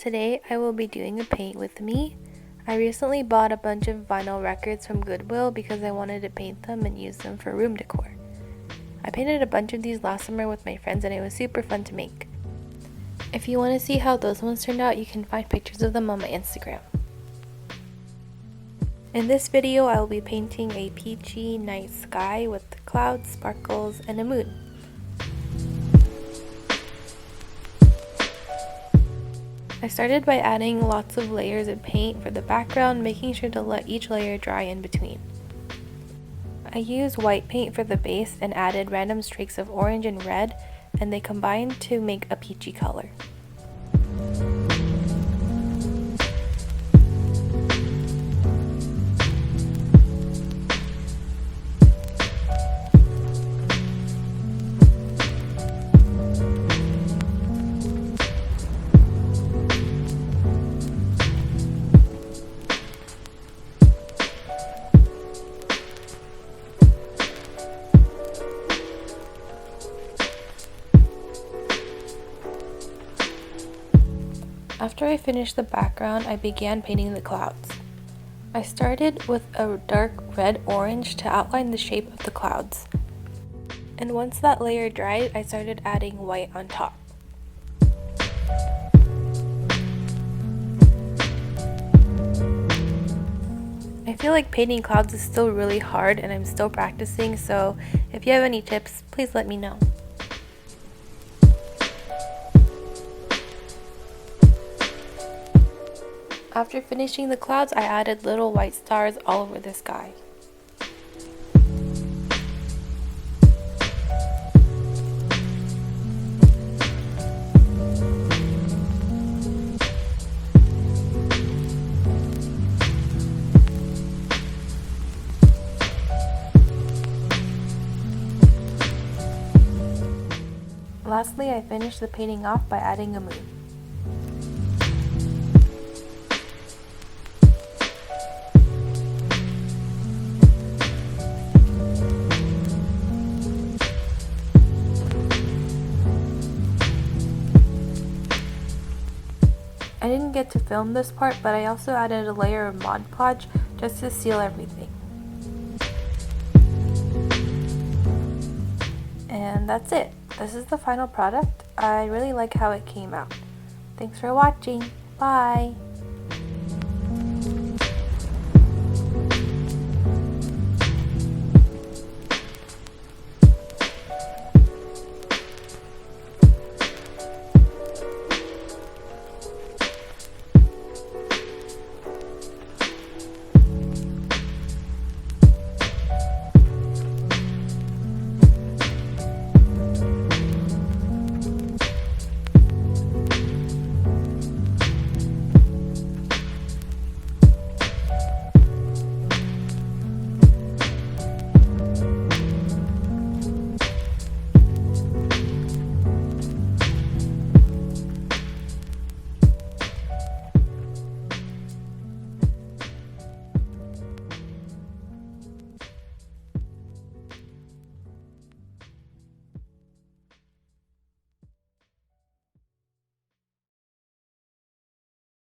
Today I will be doing a paint with me. I recently bought a bunch of vinyl records from Goodwill because I wanted to paint them and use them for room decor. I painted a bunch of these last summer with my friends and it was super fun to make. If you want to see how those ones turned out, you can find pictures of them on my Instagram. In this video, I will be painting a peachy night sky with clouds, sparkles, and a moon. I started by adding lots of layers of paint for the background, making sure to let each layer dry in between. I used white paint for the base and added random streaks of orange and red, and they combined to make a peachy color. After I finished the background, I began painting the clouds. I started with a dark red-orange to outline the shape of the clouds. And once that layer dried, I started adding white on top. I feel like painting clouds is still really hard and I'm still practicing, so if you have any tips, please let me know. After finishing the clouds, I added little white stars all over the sky. Lastly, I finished the painting off by adding a moon. I didn't get to film this part, but I also added a layer of Mod Podge just to seal everything. And that's it. This is the final product. I really like how it came out. Thanks for watching. Bye!